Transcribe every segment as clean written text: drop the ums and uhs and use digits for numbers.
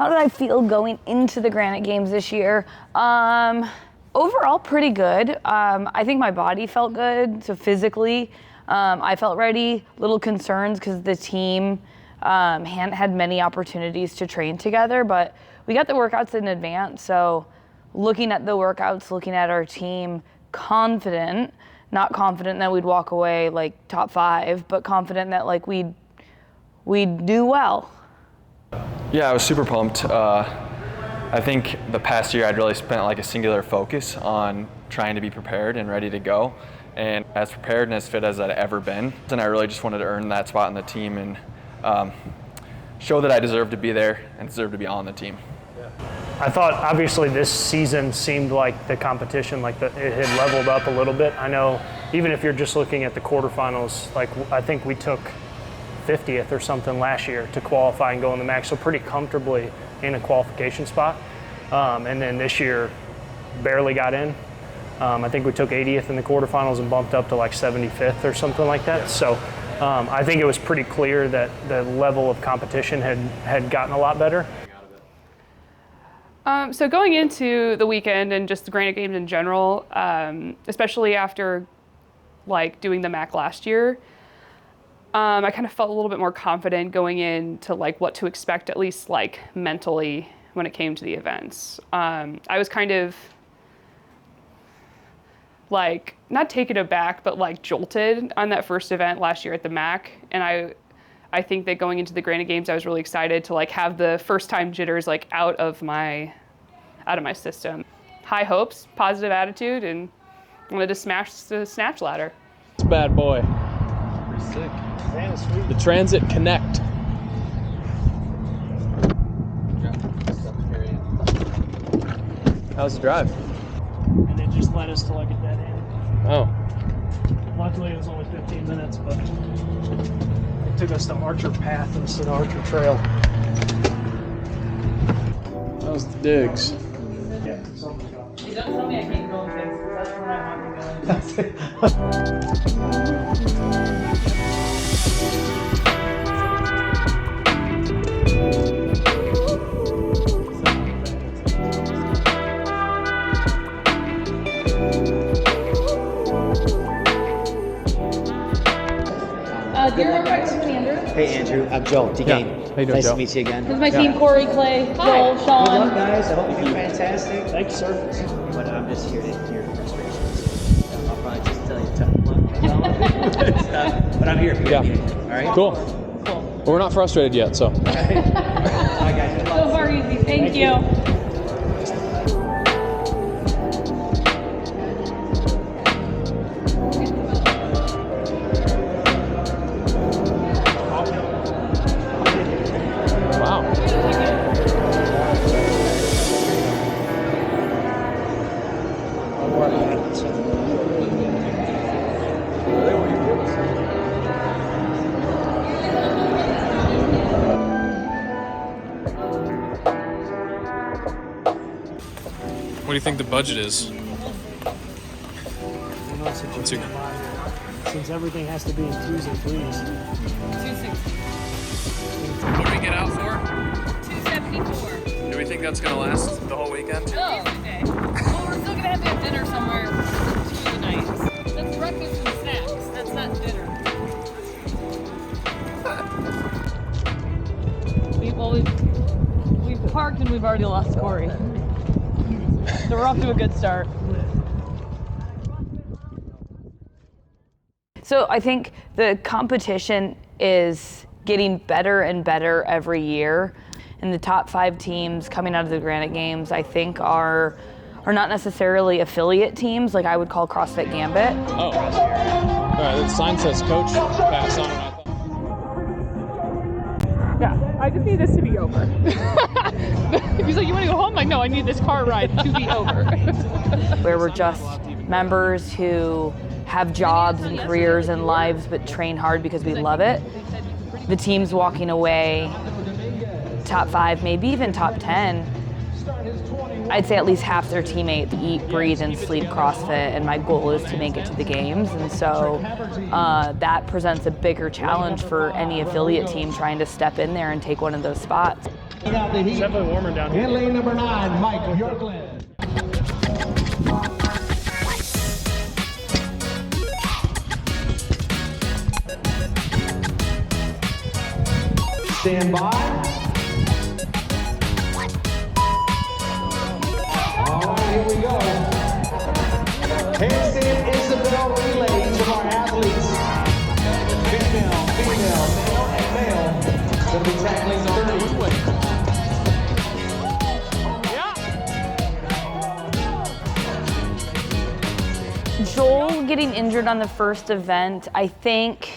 How did I feel going into the Granite Games this year? Overall, pretty good. I think my body felt good, so physically, I felt ready. Little concerns because the team hadn't had many opportunities to train together, but we got the workouts in advance, so looking at the workouts, looking at our team, confident, not confident that we'd walk away like top 5, but confident that like we'd do well. Yeah, I was super pumped. I think the past year I'd really spent like a singular focus on trying to be prepared and ready to go, and as prepared and as fit as I'd ever been. And I really just wanted to earn that spot in the team and show that I deserve to be there and deserve to be on the team. I thought obviously this season seemed like the competition, it had leveled up a little bit. I know even if you're just looking at the quarterfinals, like I think we took 50th or something last year to qualify and go in the max, so pretty comfortably in a qualification spot. And then this year, barely got in. I think we took 80th in the quarterfinals and bumped up to like 75th or something like that. Yeah. So I think it was pretty clear that the level of competition had gotten a lot better. So going into the weekend and just the Granite Games in general, especially after like doing the MAC last year, I kind of felt a little bit more confident going into like what to expect, at least like mentally when it came to the events. I was kind of like not taken aback, but like jolted on that first event last year at the MAC, and I think that going into the Granite Games, I was really excited to like have the first time jitters like out of my system. High hopes, positive attitude, and wanted to smash the snatch ladder. It's a bad boy. Pretty sick. Man, sweet. The Transit Connect. How's the drive? And it just led us to like a dead end. Oh. Luckily it was only 15 minutes, but it took us to Archer Path instead of Archer Trail. How's the digs? Yeah. You don't tell me I can't go and fix because that's where I want to go. Do you remember Andrew? Hey Andrew, I'm Joe, DeGane. Yeah. How you doing, nice Joe? to meet you again. This is my team, Cori, Clay, Joel, Good Sean. luck guys, I hope you do fantastic. Thanks, sir. But I'm just here to hear your frustrations. I'll probably just tell you tough luck. But I'm here for you. Yeah. All right? Cool. Well, we're not frustrated yet, so. Bye guys. So far easy, thank you. What do you think the budget is? Since everything has to be in 2s and 3s. 260. What do we get out for? 274. Do we think that's going to last the whole weekend? Oh, okay. Well, we're still gonna have to have dinner somewhere tonight. That's breakfast and snacks. That's not dinner. We've parked and we've already lost Cori. So we're off to a good start. So I think the competition is getting better and better every year. And the top 5 teams coming out of the Granite Games, I think, are not necessarily affiliate teams, like I would call CrossFit Gambit. Oh. All right, the sign says coach pass on, and I thought. Yeah, I just need this to be over. He's like, you want to go home? I'm like, no, I need this car ride to be over. Where we're just members who have jobs and careers and lives but train hard because we love it. The team's walking away top 5, maybe even top 10. I'd say at least half their teammates eat, breathe, and sleep CrossFit, and my goal is to make it to the games. And so that presents a bigger challenge for any affiliate team trying to step in there and take one of those spots. It's definitely warmer down here. In lane number 9, Mike Bjorklund. Stand by. All right, here we go. Handstand Isabel relay to our athletes. Female, male, and male. Gonna be tackling 30. Joel getting injured on the first event, I think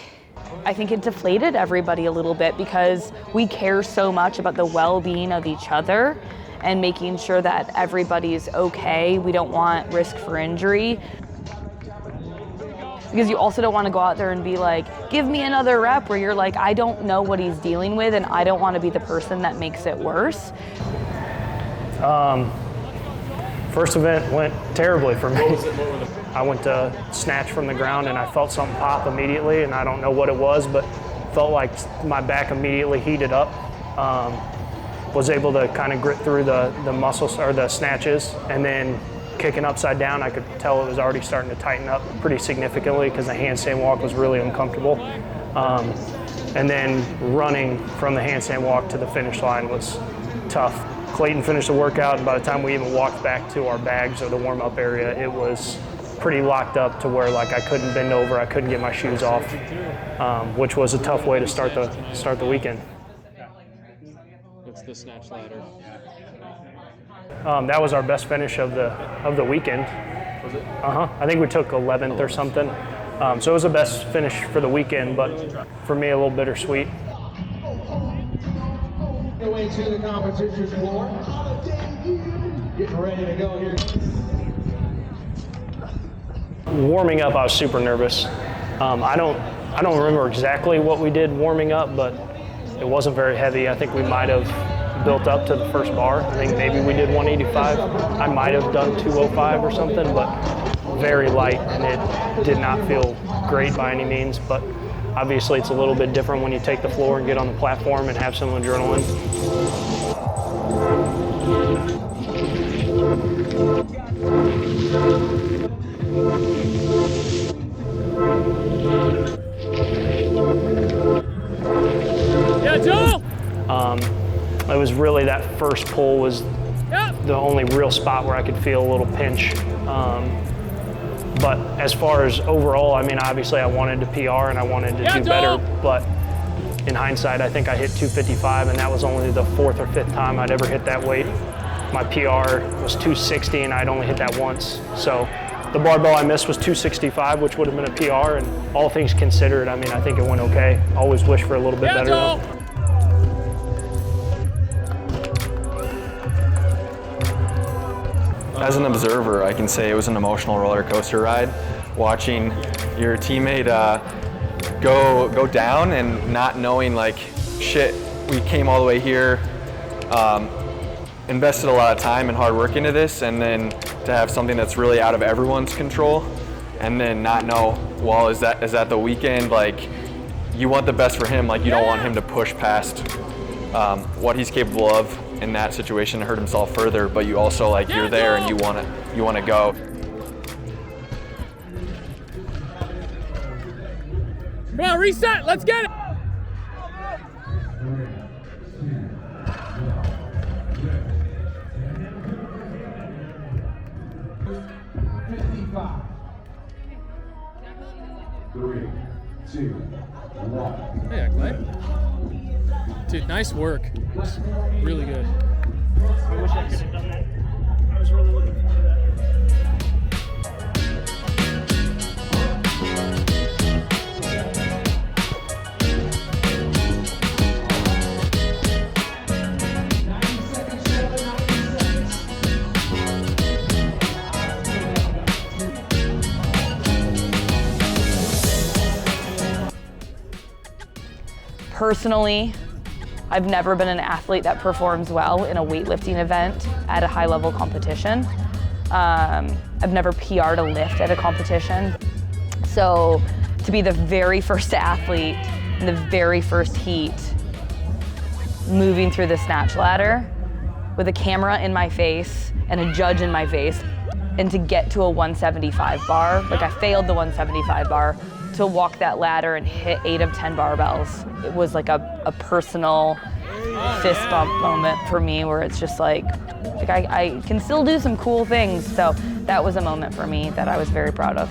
it deflated everybody a little bit because we care so much about the well-being of each other and making sure that everybody's okay. We don't want risk for injury. Because you also don't want to go out there and be like, give me another rep, where you're like, I don't know what he's dealing with and I don't want to be the person that makes it worse. First event went terribly for me. I went to snatch from the ground and I felt something pop immediately, and I don't know what it was, but felt like my back immediately heated up. Was able to kind of grit through the muscles or the snatches, and then kicking upside down, I could tell it was already starting to tighten up pretty significantly because the handstand walk was really uncomfortable. And then running from the handstand walk to the finish line was tough. Clayton finished the workout, and by the time we even walked back to our bags or the warm-up area, it was pretty locked up to where like I couldn't bend over, I couldn't get my shoes off, which was a tough way to start the weekend. What's the snatch ladder? That was our best finish of the weekend. Was it? I think we took 11th or something. So it was the best finish for the weekend, but for me a little bittersweet. Way to the competition floor. Getting ready to go here. Warming up, I was super nervous. I don't remember exactly what we did warming up, but it wasn't very heavy. I think we might have built up to the first bar. I think maybe we did 185. I might have done 205 or something, but very light, and it did not feel great by any means. But obviously, it's a little bit different when you take the floor and get on the platform and have some adrenaline. Yeah, Joel! It was really that first pull was the only real spot where I could feel a little pinch. But as far as overall, I mean, obviously I wanted to PR and I wanted to do better, but in hindsight, I think I hit 255, and that was only the 4th or 5th time I'd ever hit that weight. My PR was 260 and I'd only hit that once. So the barbell I missed was 265, which would have been a PR, and all things considered, I mean, I think it went okay. Always wish for a little bit better though. As an observer, I can say it was an emotional roller coaster ride, watching your teammate go down and not knowing, like, shit, we came all the way here, invested a lot of time and hard work into this, and then to have something that's really out of everyone's control, and then not know, well, is that the weekend? Like, you want the best for him, like you don't want him to push past what he's capable of in that situation to hurt himself further, but you also, like, you're there and you want to go. Come on, reset, let's get it! Three, two, one. Hey, Clay. Dude, nice work. Really good. I wish I could have done that. I was really looking forward to that. Personally, I've never been an athlete that performs well in a weightlifting event at a high-level competition. I've never PR'd a lift at a competition. So to be the very first athlete in the very first heat moving through the snatch ladder with a camera in my face and a judge in my face, and to get to a 175 bar, like I failed the 175 bar, to walk that ladder and hit 8 of 10 barbells. It was like a personal fist bump moment for me where it's just like I can still do some cool things. So that was a moment for me that I was very proud of.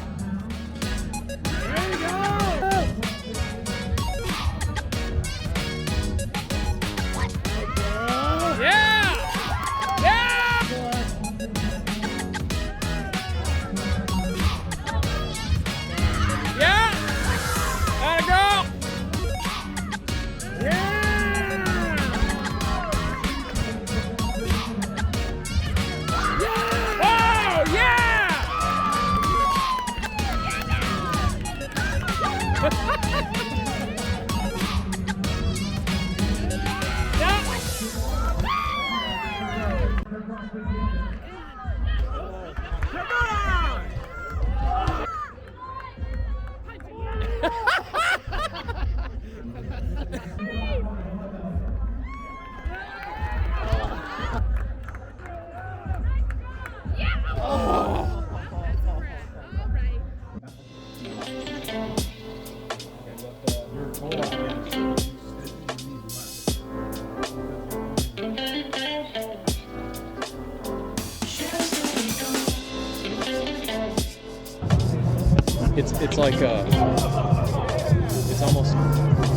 It's like it's almost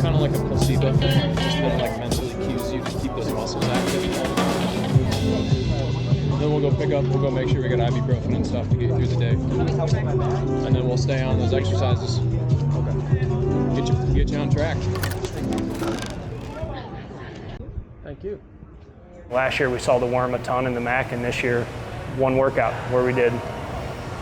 kind of like a placebo thing, just that like mentally cues you to keep those muscles active. Then we'll go make sure we got ibuprofen and stuff to get through the day, and then we'll stay on those exercises. Okay. Get you on track. Thank you. Last year we saw the worm a ton in the MAC, and this year one workout where we did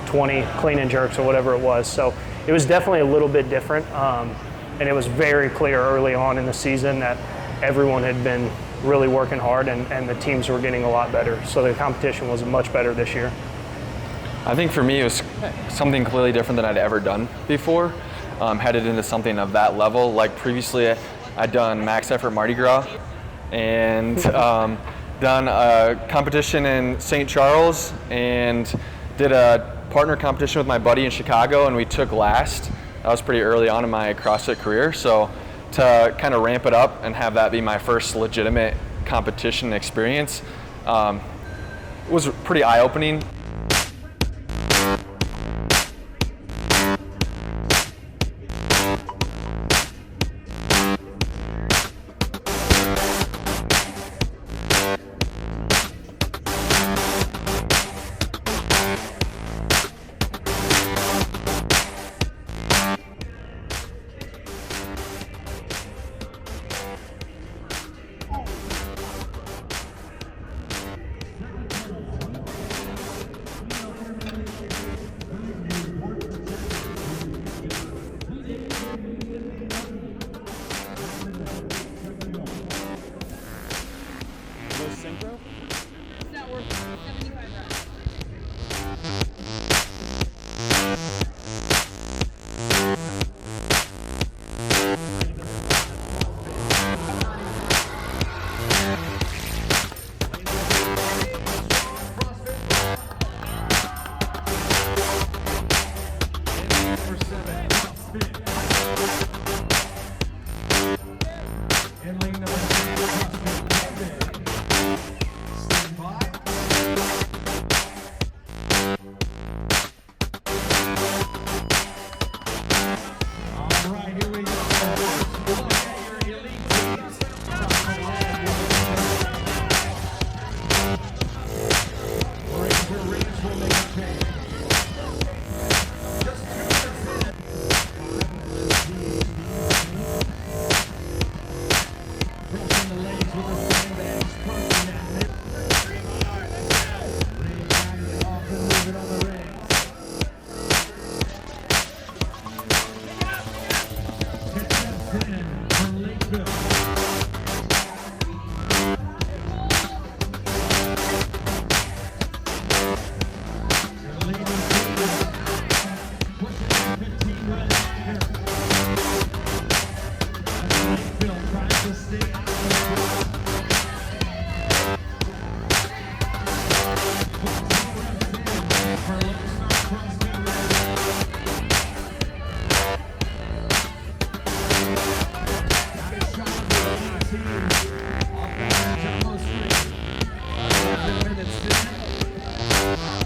20 clean and jerks or whatever it was. So it was definitely a little bit different, and it was very clear early on in the season that everyone had been really working hard, and the teams were getting a lot better. So the competition was much better this year. I think for me it was something completely different than I'd ever done before. Headed into something of that level. Like previously I'd done max effort Mardi Gras and done a competition in St. Charles and did a partner competition with my buddy in Chicago, and we took last. That was pretty early on in my CrossFit career, so to kind of ramp it up and have that be my first legitimate competition experience was pretty eye-opening.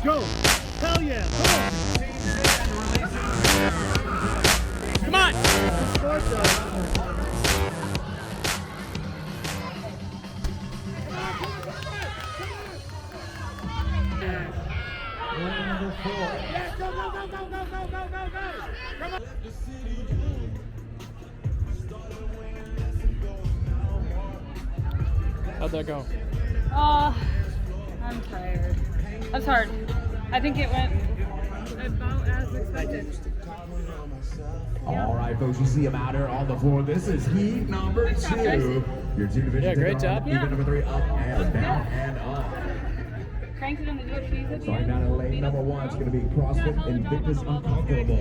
Go. Hell yeah. Come on. Number 4. Yes, go. Come on. How'd that go? I'm tired. That's hard. I think it went about as expected. All right, folks, you see him out here on the floor. This is heat number 2. Your 2 divisions. Yeah, great job. Even number 3, up and down and up. Cranked it on the DSPs at the Starting end. down in lane number 1, it's going to be CrossFit Invictus Uncomfortable.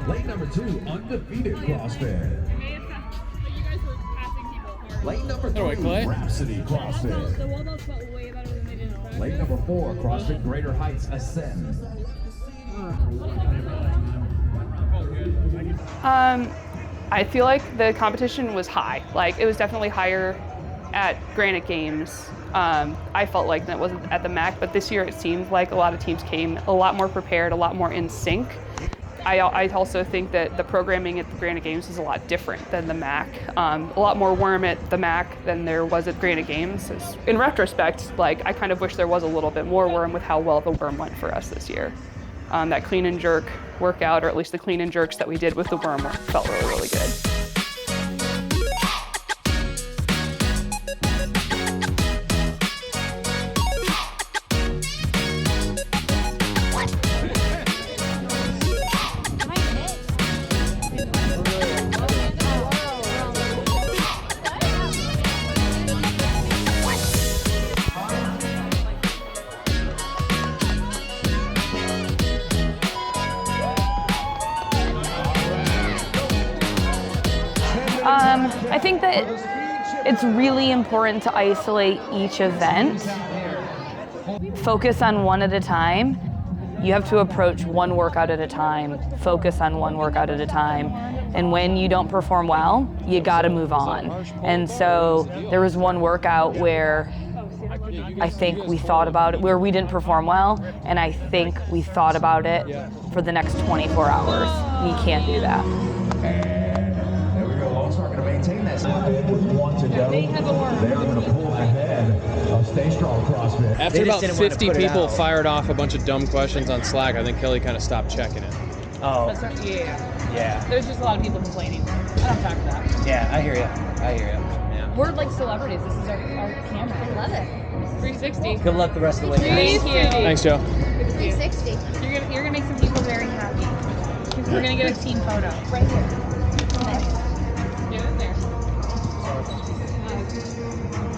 Lane number 2, Undefeated CrossFit. Lane number 3, Clay. Rhapsody CrossFit. The wall belts felt way better than they did in practice. Lane number 4, CrossFit Greater Heights Ascend. I feel like the competition was high. Like, it was definitely higher at Granite Games. I felt like that wasn't at the MAC, but this year it seemed like a lot of teams came a lot more prepared, a lot more in sync. I also think that the programming at the Granite Games is a lot different than the MAC. A lot more worm at the MAC than there was at Granite Games. In retrospect, like, I kind of wish there was a little bit more worm with how well the worm went for us this year. That clean and jerk workout, or at least the clean and jerks that we did with the worm, felt really, really good. I think that it's really important to isolate each event, focus on one at a time. You have to approach one workout at a time, focus on one workout at a time. And when you don't perform well, you gotta move on. And so there was one workout where I think we thought about it, where we didn't perform well, and I think we thought about it for the next 24 hours. You can't do that. There we go. Lone Star going to maintain that spot with 1 to go. They are going to pull ahead of Stay Strong CrossFit. After about 50 people fired off a bunch of dumb questions on Slack, I think Kelley kind of stopped checking it. Oh, Yeah. There's just a lot of people complaining. I don't track that. yeah, I hear you. Yeah. We're like celebrities. This is our camera. I love it. 360. Good luck the rest of the way. Thank you. Thanks, Joe. 360. You're gonna make some people very happy. We're gonna get a team photo right here. Get in there.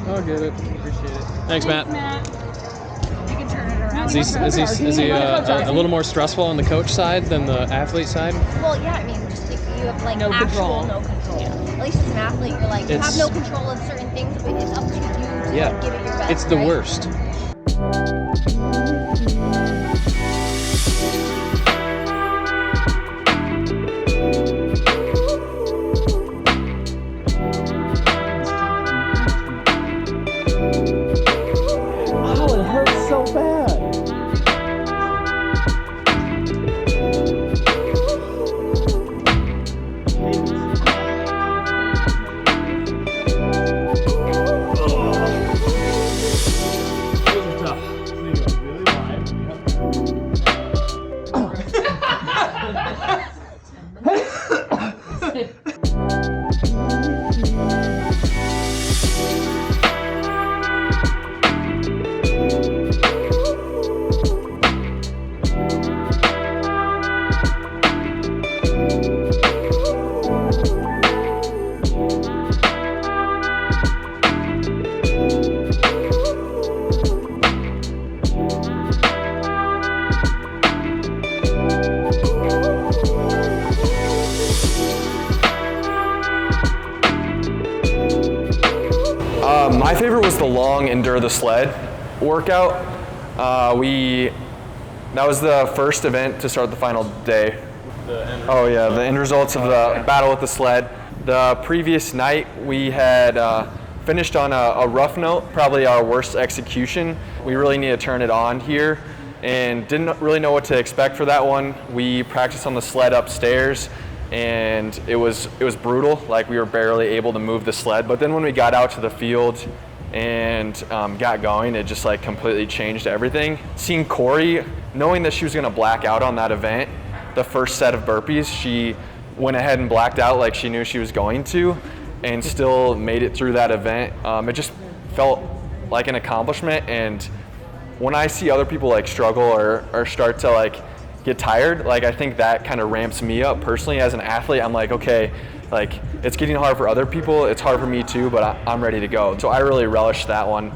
I'll get it. Appreciate it. Thanks, Matt. You can turn it around. Is he a little more stressful on the coach side than the athlete side? Well, yeah, I mean, just if you have like No control. no control. At least as an athlete, you're like, you have It's- no control of certain things, but it's up to you to Yeah, like, give it your best. it's the right? worst. Oh, it hurts so bad. My favorite was the long endure the sled workout. That was the first event to start the final day. The end results of the battle with the sled. The previous night we had finished on a rough note, probably our worst execution. We really need to turn it on here and didn't really know what to expect for that one. We practiced on the sled upstairs and it was brutal. Like, we were barely able to move the sled. But then when we got out to the field and got going, it just like completely changed everything. Seeing Cori, knowing that she was gonna black out on that event, the first set of burpees, she went ahead and blacked out like she knew she was going to, and still made it through that event. It just felt like an accomplishment. And when I see other people like struggle or start to like get tired, like I think that kind of ramps me up personally as an athlete. I'm like, okay, like it's getting hard for other people, it's hard for me too, but I'm ready to go. So I really relished that one.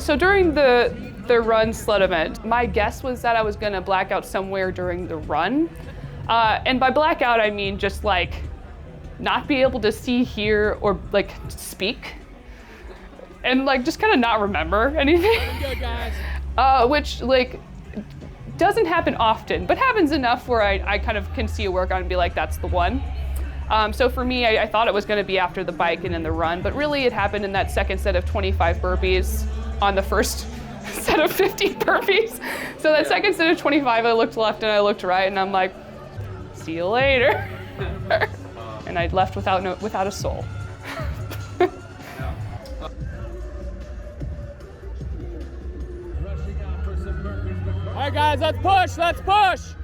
So during the run sled event, my guess was that I was gonna black out somewhere during the run. And by blackout, I mean just like not be able to see, hear, or like speak. And like just kind of not remember anything. Good, guys. Which like doesn't happen often, but happens enough where I kind of can see a workout and be like, that's the one. So for me, I thought it was gonna be after the bike and in the run, but really it happened in that second set of 25 burpees on the first set of 50 burpees. So that second set of 25, I looked left and I looked right and I'm like, see you later. And I left without a soul. All right, guys, let's push, let's push.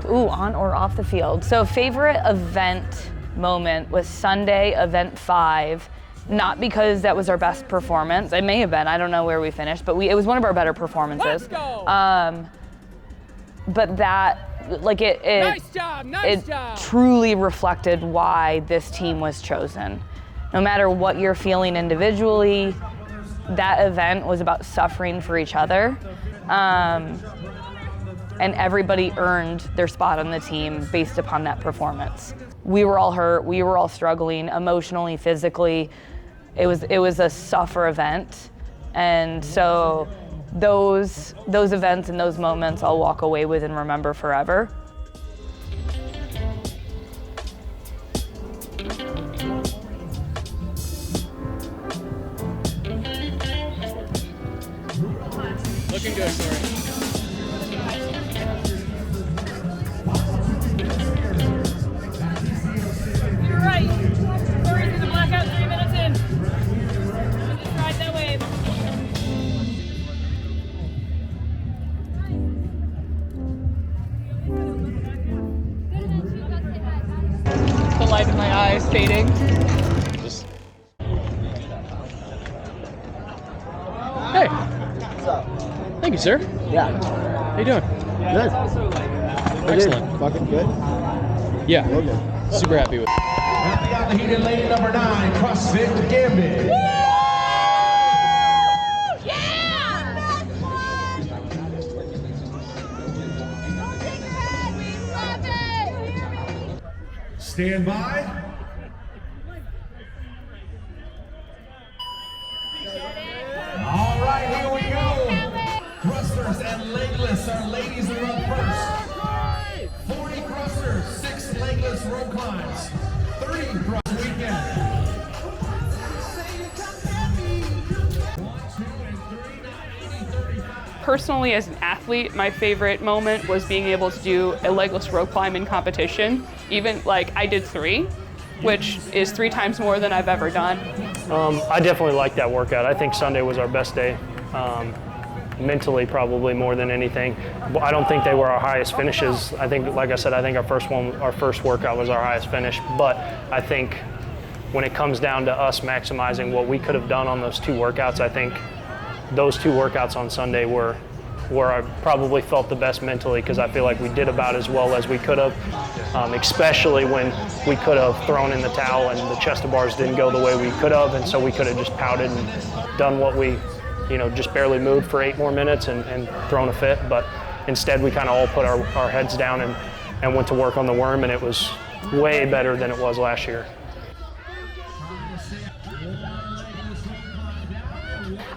Ooh, on or off the field. So favorite event moment was Sunday, event 5. Not because that was our best performance. It may have been, I don't know where we finished, but it was one of our better performances. Let's go. But that, like Nice job. truly reflected why this team was chosen. No matter what you're feeling individually, that event was about suffering for each other. And everybody earned their spot on the team based upon that performance. We were all hurt, we were all struggling emotionally, physically. It was a suffer event. And so those events and those moments I'll walk away with and remember forever. Looking good, Cori. You're right. Cori's gonna black out 3 minutes in. Just ride that wave. The light in my eyes fading. Hey. Thank you, sir. Yeah. How you doing? Good. Excellent. Fucking good. Yeah. Okay. Super happy with it. Rounding out the heated lane number 9, CrossFit Gambit. Stand by. All right, here we go. Thrusters and legless. Our ladies will run first. 40 thrusters, 6 legless rope climbs, 30 thrust weekend. 1, 2, and 3, 90, 35. Personally, as an athlete, my favorite moment was being able to do a legless rope climb in competition. Even like I did 3, which is 3 times more than I've ever done. I definitely liked that workout. I think Sunday was our best day. Mentally, probably more than anything. I don't think they were our highest finishes. I think, like I said, I think our first workout was our highest finish. But I think when it comes down to us maximizing what we could have done on those 2 workouts, I think those 2 workouts on Sunday were where I probably felt the best mentally, because I feel like we did about as well as we could have, especially when we could have thrown in the towel and the chest to bars didn't go the way we could have, and so we could have just pouted and done what we, just barely moved for 8 more minutes and thrown a fit. But instead we kind of all put our heads down and went to work on the worm, and it was way better than it was last year.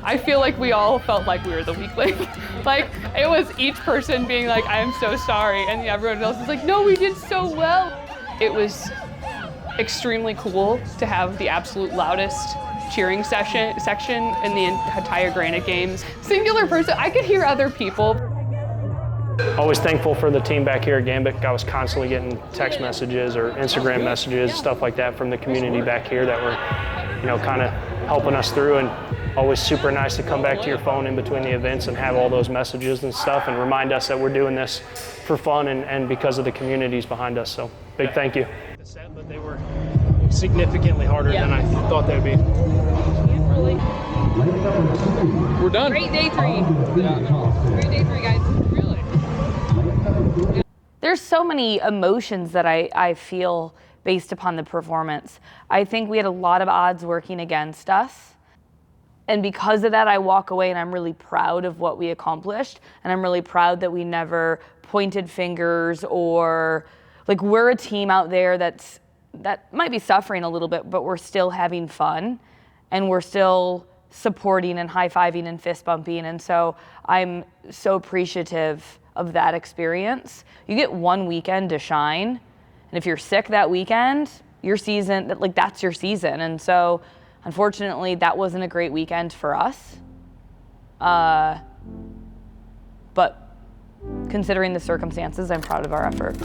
I feel like we all felt like we were the weak link. Like, it was each person being like, I am so sorry, and everyone else is like, no, we did so well. It was extremely cool to have the absolute loudest cheering section in the entire Granite Games. Singular person, I could hear other people. Always thankful for the team back here at Gambit. I was constantly getting text messages or Instagram messages, stuff like that from the community back here that were, you know, kind of helping us through, and always super nice to come back to your phone in between the events and have all those messages and stuff and remind us that we're doing this for fun and because of the communities behind us. So big thank you. But they were significantly harder than I thought they'd be. We're done. Great day 3. Great day 3, guys. Really. There's so many emotions that I feel based upon the performance. I think we had a lot of odds working against us. And because of that, I walk away and I'm really proud of what we accomplished. And I'm really proud that we never pointed fingers, or like, we're a team out there that might be suffering a little bit, but we're still having fun and we're still supporting and high-fiving and fist bumping. And so I'm so appreciative of that experience. You get one weekend to shine. And if you're sick that weekend, your season, like, that's your season. And so unfortunately, that wasn't a great weekend for us. But considering the circumstances, I'm proud of our effort.